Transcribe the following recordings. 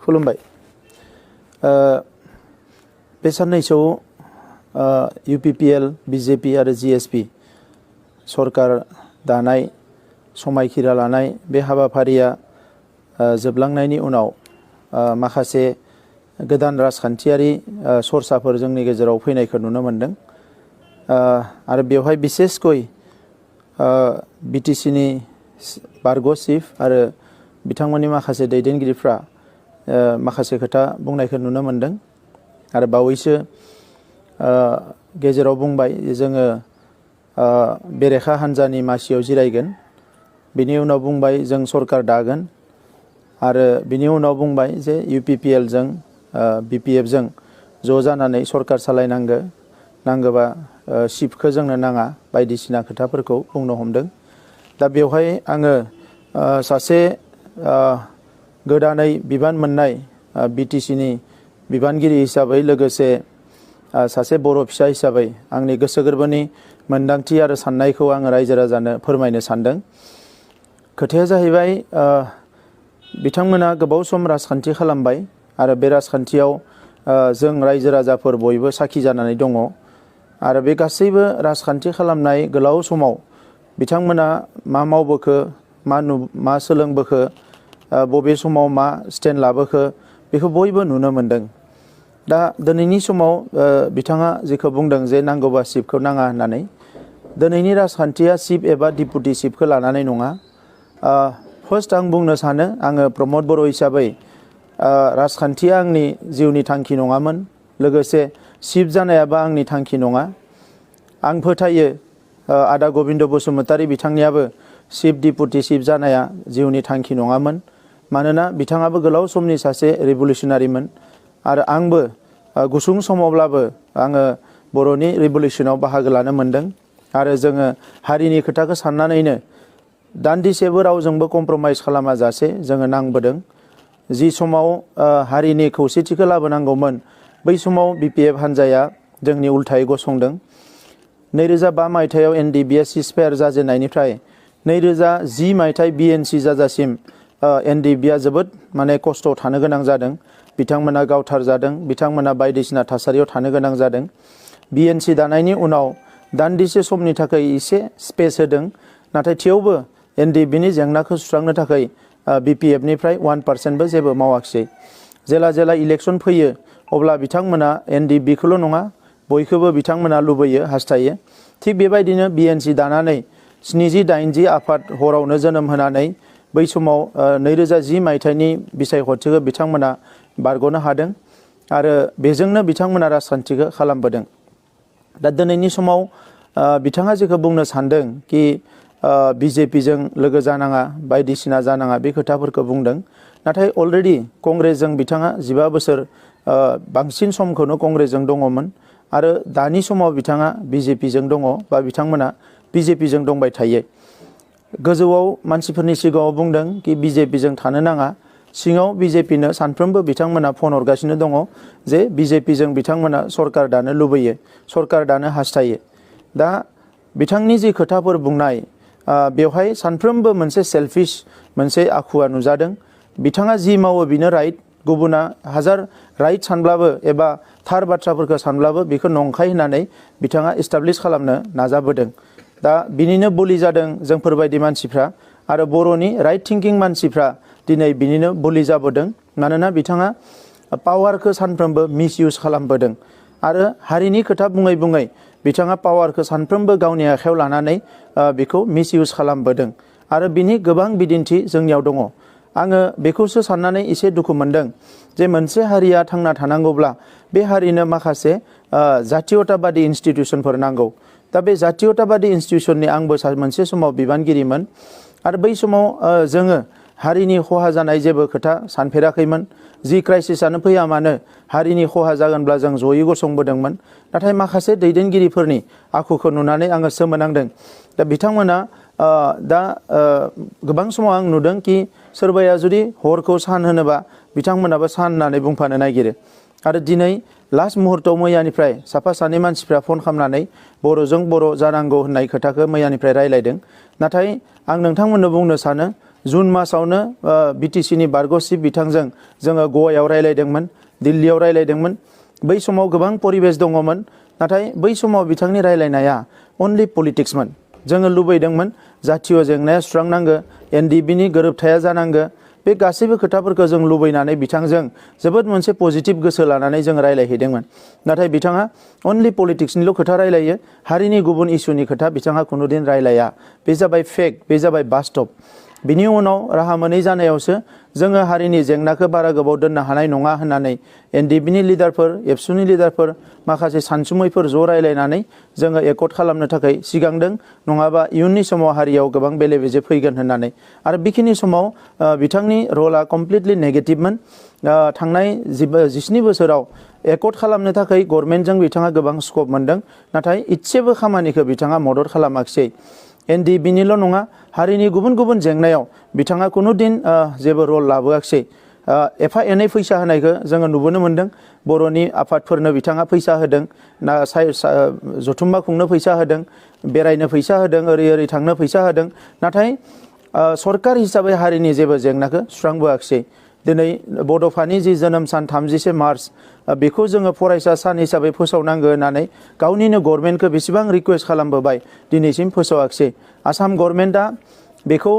खुलुमबाय। बे साननैसोआव UPPL, BJP आरो GSP सरकार दानाय समायखिरा लानाय बे हाबाफारिया जोबलांनायनि उनाव माखासे गोदान राजखान्थियारि सरसाफोर जोंनि गेजेराव फैनायखौ नुनो मोनदों। आरो बेवहाय बिसेसकय BTC नि बारग' चिफ आरो बिथांमोननि माखासे दैदेनगिरिफ्रा माखासे खोथा बुंनायखौ नुनो मोनदों। आरो बावैसो गेजेराव बुंबाय जोङो बेरेखा हान्जानि मासियाव जिरायगोन, बिनि उनाव बुंबाय जों सरकार दागोन, आरो बिनि उनाव बुंबाय जे UPPL जों BPF जों ज' जानानै सरकार सालायनांगो, नांगोबा चिफखौ जोंनो नाङा बायदिसिना खोथाफोरखौ बुंनो हमदों। दा बेवहाय आङो सासे गोदानै बिबान मोननाय BTC नि बिबानगिरि हिसाबै लोगोसे सासे बर' फिसा हिसाबै आंनि गोसो गोरबोनि मोन्दांथि आरो साननायखौ आङो रायजो राजानो फोरमायनो सानदों। खोथाया जाहैबाय बिथांमोना गोबाव सम राजखान्थि खालामबाय आरो बे राजखान्थियाव जों रायजो राजाफोर बयबो साखि जानानै दङ। आरो बे गासैबो राजखान्थि खालामनाय गोलाव समाव बिथांमोना मा मावबोखो, मा सोलोंबोखो, बबे समाव मा स्टेन्ड लाबोखो बेखौ बयबो नुनो मोनदों। दा दिनैनि समाव बिथाङा जेखौ बुंदों जे नांगौबा चिफखौ नाङा होननानै, दिनैनि राजखान्थिया चिफ एबा डिपुटि चिफखौ लानानै नङा। फार्स्ट आं बुंनो सानो, आङो प्रमद बर' हिसाबै राजखान्थिया आंनि जिउनि थांखि नङामोन, लोगोसे चिफ जानायाबो आंनि थांखि नङा। आं फोथायो आदा गबिन्द बसुमतारी बिथांनियाबो चिफ डिपुटि चिफ जानाया जिउनि थांखि नङामोन, मानोना बिथाङाबो गोलाव समनि सासे रिभलिउसनारिमोन आरो आंबो गुसुं समावब्लाबो आङो बर'नि रिभलिउसनाव बाहागो लानो मोनदों। आरो जोङो हारिनि खोथाखौ साननानैनो दान्दिसेबो रावजोंबो कमप्रमाइज खालामाजासे जोङो नांबोदों। जि समाव हारिनि खौसेथिखौ लाबोनांगौमोन बै समाव BPF हान्जाया जोंनि उल्थायै गसंदों। 2005 मायथाइयाव NDBA सिजफायार जाजेननायनिफ्राय 2010 मायथाइ BNC जाजासिम NDBA जोबोद खस्थ'आव थानो गोनां जादों। बिथांमोना गावथारजादों, बिथांमोना बायदिसिना थासारियाव थानो गोनां जादों। BNC दानायनि उनाव दान्दिसे समनि थाखाय एसे स्पेस होदों, नाथाय थेवबो NDBनि जेंनाखौ सुस्रांनो थाखाय BPFनिफ्राय 1%बो जेबो मावाखिसै। जेला इलेक्सन फैयो अब्ला बिथांमोना NDBखौल' नङा बयखौबो बिथांमोना लुबैयो, हास्थायो। थिग बेबायदिनो BNC दानानै 70-80 आफाद हरावनो जोनोम होनानै बै समाव 2010 मायथाइनि बिसायख'थिखौ बिथांमोना बारग'नो हादों आरो बेजोंनो बिथांमोना राजखान्थिखौ खालामबोदों। दा दिनैनि समाव बिथाङा जेखौ बुंनो सानदों कि BJPजों लोगो जानाङा, बायदिसिना जानाङा, बे खोथाफोरखौ बुंदों। नाथाय अलरेडि कंग्रेसजों बिथाङा 15 बोसोर बांसिन समखौनो कंग्रेसजों दङमोन आरो दानि समाव बिथाङा BJPजों दङ बा बिथांमोना BJPजों दंबाय थायो। गोजौआव मानसिफोरनि सिगाङाव बुंदों कि BJPजों थानो नाङा, सिङाव BJPनो सानफ्रोमबो बिथांमोना फन हरगासिनो दङ जे BJPजों बिथांमोना सरकार दानो लुबैयो, सरकार दानो हास्थायो। दा बिथांनि जि खोथाफोर बुंनाय बेवहाय सानफ्रोमबो मोनसे सेल्फिश मोनसे आखुवा नुजादों। बिथाङा जि मावो बेनो राइट, गुबुना हाजार राइट सानब्लाबो एबा थार बाथ्राफोरखौ सानब्लाबो बेखौ नंखाय होननानै बिथाङा एस्टाब्लिश खालामनो नाजाबोदों। दा बिनिनो बुलि जादों जोंफोरबायदि मानसिफ्रा आरो बर'नि राइट थिंकिं मानसिफ्रा दिनै बिनिनो बुलि जाबोदों। मानोना बिथाङा पावारखौ सानफ्रोमबो मिसइउज खालामबोदों आरो हारिनि खोथा बुङै बुङै बिथाङा पावारखौ सानफ्रोमबो गावनि आखायाव लानानै बेखौ मिसइउज खालामबोदों आरो बिनि गोबां बिदिन्थि जोंनियाव दङ। आङो बेखौसो साननानै एसे दुखु मोनदों जे मोनसे हारिया थांना थानांगौब्ला बे हारिनो माखासे जातीयताबादि इन्स्टिटिउसनफोर नांगौ। दा बे जातीयताबादि इन्स्टिटिउसननि आंबो मोनसे समाव बिबानगिरिमोन आरो बै समाव जोङो हारिनि खहा जानाय जेबो खोथा सानफेराखैमोन। जि क्राइसिसआनो फैया मानो हारिनि खहा जागोनब्ला जों जयै गसंबोदोंमोन। नाथाय माखासे दैदेनगिरिफोरनि आखुखौ नुनानै आङो सोमोनांदों। दा बिथांमोना दा गोबां समाव आं नुदों कि सोरबाया जुदि हरखौ सान होनोबा बिथांमोनाबो सान होननानै बुंफानो नागिरो। आरो दिनै लास्ट मुहूर्तआव मैयानिफ्राय साफा सानै मानसिफ्रा फन खालामनानै बर'जों बर' जानांगौ होननाय खोथाखौ मैयानिफ्राय रायलायदों। नाथाय आं नोंथांमोननो बुंनो सानो जुन मासावनो बिटिसिनि बारग' चिफ बिथांजों जोङो गवायाव रायलायदोंमोन, दिल्लीयाव रायलायदोंमोन। बै समाव गोबां परिबेस दङमोन, नाथाय बै समाव बिथांनि रायलायनाया अनलि पलिटिक्समोन। जोङो लुबैदोंमोन जातीय जेंनाया सुस्रांनांगो, एनडिबिनि गोरोबथाया जानांगो। बे गासैबो खोथाफोरखौ जों लुबैनानै बिथांजों जोबोद मोनसे पजिटिभ गोसो लानानै जों रायलायहैदोंमोन। नाथाय बिथाङा अनलि पलिटिक्सनिल' खोथा रायलायो, हारिनि गुबुन इस्युनि खोथा बिथाङा खुनुदिन रायलाया। बे जाबाय फेक्ट, बे जाबाय बास्तब। बिनि उनाव राहा मोनै जानायावसो जोङो हारिनि जेंनाखौ बारा गोबाव दोननो हानाय नङा होननानै एनडिबिनि लिडारफोर, एबसुनि लिडारफोर, माखासे सानसुमैफोर ज' रायलायनानै जोङो एकर्ड खालामनो थाखाय सिगांदों। नङाबा इयुननि समाव हारियाव गोबां बेले बेजे फैगोन होननानै। आरो बेखिनि समाव बिथांनि रला कमप्लिटलि नेगेटिभमोन। थांनाय 17 बोसोराव एकर्ड खालामनो थाखाय गभर्नमेन्टजों बिथाङा गोबां स्कप मोनदों, नाथाय इसेबो खामानिखौ बिथाङा मदद खालामाखिसै। एनडिबिनिल' नङा, हारिनि गुबुन गुबुन जेंनायाव बिथाङा खुनुदिन जेबो रल लाबोआखिसै। एफा एनै फैसा होनायखौ जोङो नुबोनो मोन्दों। बर'नि आफादफोरनो बिथाङा फैसा होदों, जथुम्मा खुंनो फैसा होदों, बेरायनो फैसा होदों, ओरै ओरै थांनो फैसा होदों। नाथाय सरकार हिसाबै हारिनि जेबो जेंनाखौ सुस्रांबोआखिसै। दिनै बड'फानि जि जोनोम सान 30 मार्च बेखौ जोङो फरायसा सान हिसाबै फोसावनांगौ होननानै गावनिनो गभर्नमेन्टखौ बेसेबां रिकुवेस्ट खालामबोबाय, दिनैसिम फोसावाखिसै। आसाम गभर्नमेन्टआ बेखौ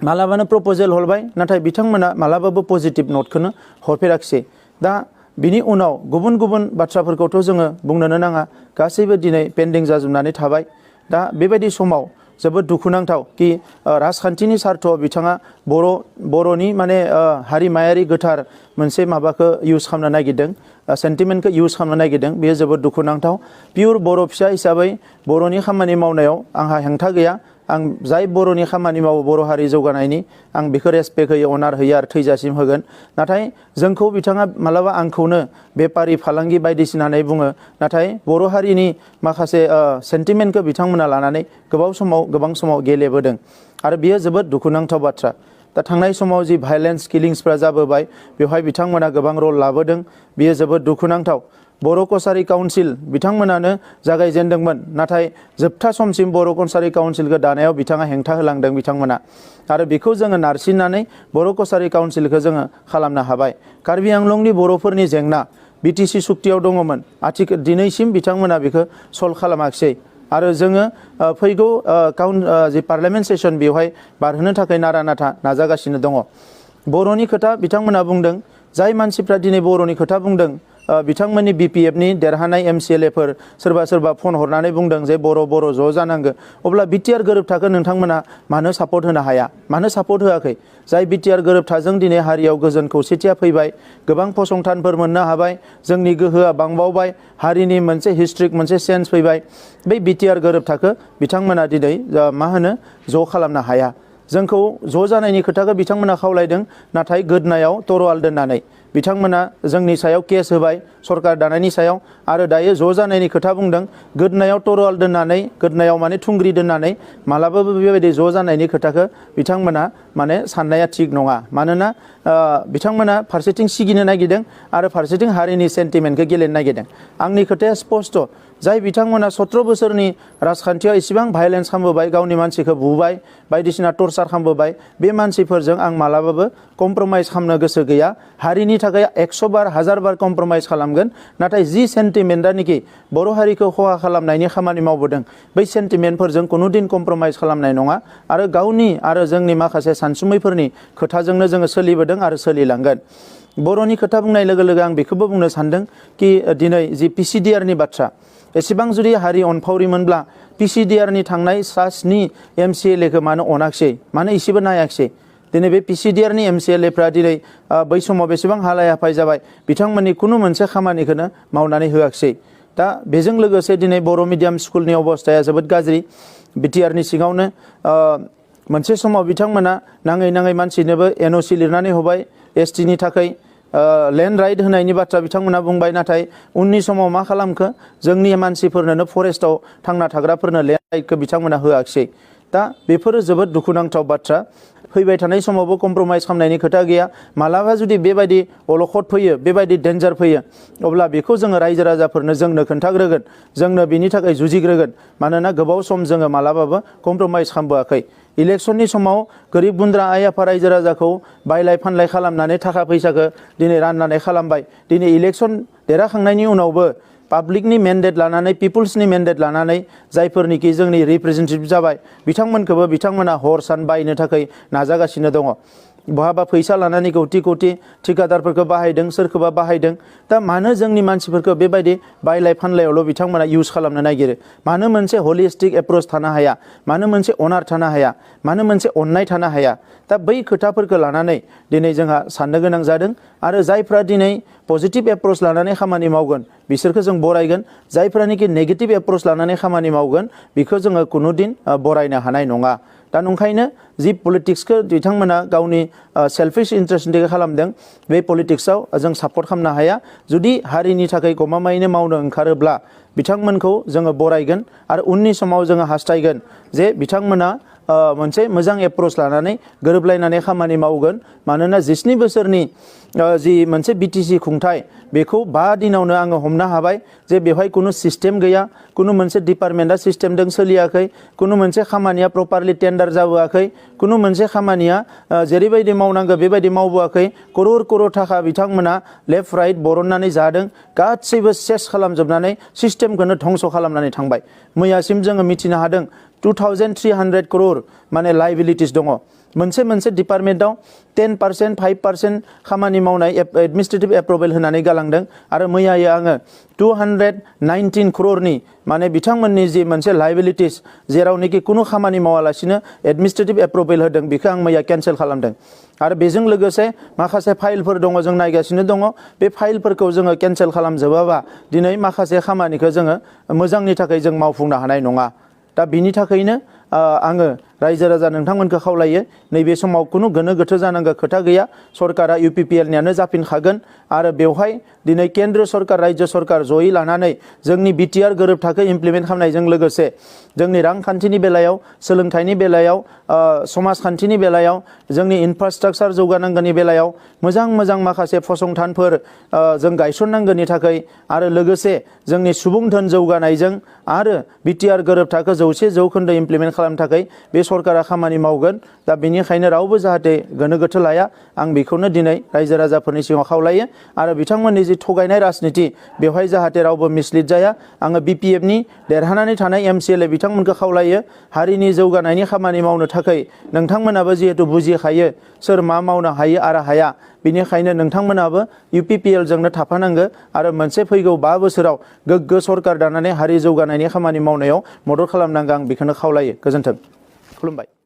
मालाबानो प्रप'जेल हरबाय, नाथाय बिथांमोना मालाबाबो पजिटिभ नटखौनो हरफेराखिसै। दा बिनि उनाव गुबुन गुबुन बाथ्राफोरखौथ' जोङो बुंनोनो नाङा, गासैबो दिनै पेन्डिं जाजोबनानै थाबाय। दा बेबायदि समाव जोबोद दुखुनांथाव कि राजखान्थिनि सार्थआव बिथाङा बर'नि माने हारिमायारि गोथार मोनसे माबाखौ इउज खालामनो नागिरदों, सेन्टिमेन्टखौ इउज खालामनो नागिरदों। बेयो जोबोद दुखुनांथाव। पियर बर' फिसा हिसाबै बर'नि खामानि मावनायाव आंहा हेंथा गैया। आं जाय बर'नि खामानि मावो, बर' हारि जौगानायनि, आं बेखौ रेसपेक्ट होयो, अनार होयो आरो थैजासिम होगोन। नाथाय जोंखौ बिथाङा मालाबा आंखौनो बेपारि फालांगि बायदिसिना होननानै बुङो, नाथाय बर' हारिनि माखासे सेन्टिमेन्टखौ बिथांमोना लानानै गोबां समाव गेलेबोदों आरो बियो जोबोद दुखुनांथाव बाथ्रा। दा थांनाय समाव जि भायलेन्स किलिंसफ्रा जाबोबाय, बेवहाय बिथांमोना गोबां रल लाबोदों। बियो जोबोद दुखुनांथाव। बर' कसारि काउन्सिल बिथांमोनानो जागायजेनदोंमोन, नाथाय जोबथा समसिम बर' कसारि काउन्सिलखौ दानायाव बिथाङा हेंथा होलांदों बिथांमोना। आरो बेखौ जोङो नारसिननानै बर' कसारि काउन्सिलखौ जोङो खालामनो हाबाय। कार्बि आंलंनि बर'फोरनि जेंना बिटिसि सुक्तियाव दङमोन, दिनैसिम बिथांमोना बेखौ सल्भ खालामाखिसै। आरो जोङो फैगौ जि पार्लियामेन्ट सेसन बेवहाय बारहोनो थाखाय नारा नाथा नाजागासिनो दङ। बर'नि खोथा बिथांमोना बुंदों, जाय मानसिफ्रा दिनै बर'नि खोथा बुंदों, बिथांमोननि बिपिएफनि देरहानाय एमसिएलएफोर सोरबा फोन हरनानै बुंदों जे बर' ज' जानांगौ। अब्ला बिटिआर गोरोबथाखौ नोंथांमोना मानो सापर्ट होनो हाया, मानो सापर्ट होआखै? जाय बिटिआर गोरोबथाजों दिनै हारियाव गोजोन खौसेथिया फैबाय, गोबां फसंथानफोर मोननो हाबाय, जोंनि गोहोआ बांबावबाय, हारिनि मोनसे हिस्ट्रिक मोनसे सेन्स फैबाय। बै बिटिआर गोरोबथाखौ बिथांमोना दिनै ज' खालामनो हाया। जोंखौ ज' जानायनि खोथाखौ बिथांमोना खावलायदों, नाथाय गोदनायाव तरवाल दोननानै बिथांमोना जोंनि सायाव केस होबाय, सरकार दानायनि सायाव। आरो दायो ज' जानायनि खोथा बुंदों, गोदनायाव तरवाल दोननानै, गोदनायाव माने थुंग्रि दोननानै मालाबाबो बेबायदि ज' जानायनि खोथाखौ बिथांमोना माने साननाया थिग नङा। मानोना बिथांमोना फारसेथिं सिगिनो नागिरदों आरो फारसेथिं हारिनि सेन्टिमेन्टखौ गेलेनो नागिरदों। आंनि खोथाया स्पस्ट, जाय बिथांमोना 17 बोसोरनि राजखान्थियाव इसेबां भायलेन्स खालामबोबाय, गावनि मानसिखौ बुबाय, बायदिसिना टर्चार खालामबोबाय, बे मानसिफोरजों आं मालाबाबो कमप्रमाइज खालामनो गोसो गैया। हारिनि थाखाय 100 बार 1000 बार कमप्रमाइज खालामगोन, नाथाय जि सेन्टिमेन्टआनोखि बर' हारिखौ खहा खालामनायनि खामानि मावबोदों, बै सेन्टिमेन्टफोरजों कुनुदिन कमप्रमाइज खालामनाय नङा। आरो गावनि आरो जोंनि माखासे सानसुमैफोरनि खोथाजोंनो जोङो सोलिबोदों आरो सोलिलांगोन। बर'नि खोथा बुंनाय लोगो लोगो आं बेखौबो बुंनो सानदों कि दिनै जि पिसिडिआरनि बाथ्रा, एसेबां जुदि हारि अनफावरिमोनब्ला पिसिडिआरनि थांनाय 7 एमसिएलएखौ मानो अनाखिसै, मानो इसेबो नायाखिसै? दिनै बे पिसिडिआरनि एमसिएलएफ्रा दिनै बै समाव बेसेबां हालाय हाफाय जाबाय, बिथांमोननि खुनु मोनसे खामानिखौनो मावनानै होआखिसै। दा बेजों लोगोसे दिनै बर' मिडियाम स्कुलनि अबस्थाया जोबोद गाज्रि। बिटिआरनि सिङावनो मोनसे समाव बिथांमोना नाङै मानसिनोबो एनअसि लिरनानै होबाय, एसटिनि थाखाय लेन्ड राइट होनायनि बाथ्रा बिथांमोना बुंबाय, नाथाय उननि समाव मा खालामखो, जोंनि मानसिफोरनो फरेस्टआव थांना थाग्राफोरनो लेन्ड राइटखौ बिथांमोना होआखिसै। दा बेफोरो जोबोद दुखुनांथाव बाथ्रा। फैबाय थानाय समावबो कमप्रमाइज खालामनायनि खोथा गैया मालाबा जुदि बेबायदि अलखद फैयो बेबायदि डेन्जार फैयो अब्ला बेखौ जोङो रायजो राजाफोरनो जोंनो खोन्थाग्रोगोन जोंनो बिनि थाखाय जुजिग्रोगोन मानोना गोबाव सम जोङो मालाबाबो कमप्रमाइज खालामबोआखै इलेक्शननि समाव गोरिब गुन्द्रा आइ आफा रायजो राजाखौ बायलाय फानलाय खालामनानै थाखा फैसाखौ दिनै राननानै खालामबाय दिनै इलेक्शन देरहाखांनायनि उनावबो पाब्लिकनि मेन्डेट लानानै पिपुल्सनि मेन्डेट लानानै जायफोरनिखि जोंनि रिप्रेजेन्टेटिभ जाबाय बिथांमोनखौबो बिथांमोना हर सान बायनो थाखाय नाजागासिनो दङ बहाबा फैसा लानानै कौटि कौटि ठिकादारफोरखौ बाहायदों सोरखौबा बाहायदों दा मानो जोंनि मानसिफोरखौ बेबायदि बायलाय फानलायावल' बिथांमोना इउज खालामनो नागिरो मानो मोनसे हलिस्टिक एप्रोच थानो हाया मानो मोनसे अनार थानो हाया मानो मोनसे अननाय थानो हाया दा बै खोथाफोरखौ लानानै दिनै जोंहा साननो गोनां जादों आरो जायफ्रा दिनै पजिटिभ एप्रोच लानानै खामानि मावगोन बिसोरखौ जों बरायगोन जायफ्रानिकि नेगेटिभ एप्रोच लानानै खामानि मावगोन बेखौ जोङो कुनु दिन बरायनो हानाय नङा दा नंखायनो जि पलिटिक्सखौ बिथांमोना गावनि सेल्फिश इन्टारेस्टनि थाखाय खालामदों बे पलिटिक्सआव जों सापर्ट खालामनो हाया जुदि हारिनि थाखाय गमामायैनो मावनो ओंखारोब्ला बिथांमोनखौ जोङो बरायगोन आरो उननि समाव जोङो हास्थायगोन जे बिथांमोना मोनसे मोजां एप्रोच लानानै गोरोबलायनानै खामानि मावगोन मानोना 17 बोसोरनि जि मोनसे बिटिसि खुंथाय बेखौ 5 दिनावनो आङो हमनो हाबाय जे बेवहाय कुनु सिस्टेम गैया कुनु मोनसे डिपार्टमेन्टआ सिस्टेमजों सोलियाखै कुनु मोनसे खामानिया प्रपारलि टेन्डार जाबोआखै कुनु मोनसे खामानिया जेरैबायदि मावनांगौ बेबायदि मावबोआखै करोड़ करोड़ थाखा बिथांमोना लेफ्ट राइट बरननानै जादों गासैबो सेस खालामजोबनानै सिस्टेमखौनो धंस खालामनानै थांबाय मैयासिम जोङो मिथिनो हादों 2300 करोड़ माने लाइबिलिटिस दङ मोनसे मोनसे डिपार्टमेन्टआव 10% 5% खामानि मावनाय एडमिनिस्ट्रेटिभ एप्रुभेल होनानै गालांदों आरो मैयायै आङो 219 करोड़नि माने बिथांमोननि जि मोनसे लाइबिलिटिस जेरावनोखि कुनु खामानि मावालासिनो एडमिनिस्ट्रेटिभ एप्रुभेल होदों बेखौ आं मैया केन्सेल खालामदों आरो बेजों लोगोसे माखासे फाइलफोर दङ जों नायगासिनो दङ बे फाइलफोरखौ जोङो केन्सेल खालामजोबाबा दिनै माखासे खामानिखौ जोङो मोजांनि थाखाय जों मावफुंनो हानाय नङा दा बिनि थाखायनो आङो रायजो राजा नोंथांमोनखौ खावलायो नैबे समाव कुनु गोनो गोथो जानांगौ खोथा गैया सरकारा UPPL नियानो जाफिनखागोन आरो बेवहाय दिनै केन्द्र सरकार राज्य सरकार जयै लानानै जोंनि BTR गोरोबथाखौ इमप्लिमेन्ट खालामनायजों लोगोसे जोंनि रांखान्थिनि बेलायाव सोलोंथाइनि बेलायाव समाजखान्थिनि बेलायाव जोंनि इनफ्रास्ट्राक्चार जौगानांगौनि बेलायाव मोजां मोजां माखासे फसंथानफोर जों गायसननांगौनि थाखाय आरो लोगोसे जोंनि सुबुं धोन जौगानायजों आरो BTR गोरोबथाखौ 100% इमप्लिमेन्ट खालामनो थाखाय बे सरकारा खामानि मावगोन दा बेनिखायनो रावबो जाहाथे गोनो गोथो लाया आं बेखौनो दिनै रायजो राजाफोरनि सिगाङाव खावलायो आरो बिथांमोननि जि थगायनाय राजनिति बेवहाय जाहाथे रावबो मिसलिड जाया आङो BPF नि देरहानानै थानाय MCLA बिथांमोनखौ खावलायो हारिनि जौगानायनि खामानि मावनो थाखाय नोंथांमोनाबो जिहेतु बुजिखायो सोर मा मावनो हायो आरो हाया बेनिखायनो नोंथांमोनाबो UPPL जोंनो थाफानांगौ आरो मोनसे फैगौ 5 बोसोराव गोग्गो सरकार दानानै हारि जौगानायनि खामानि मावनायाव मदद खालामनांगौ आं बेखौनो खावलायो गोजोन्थों खुलुमबाय।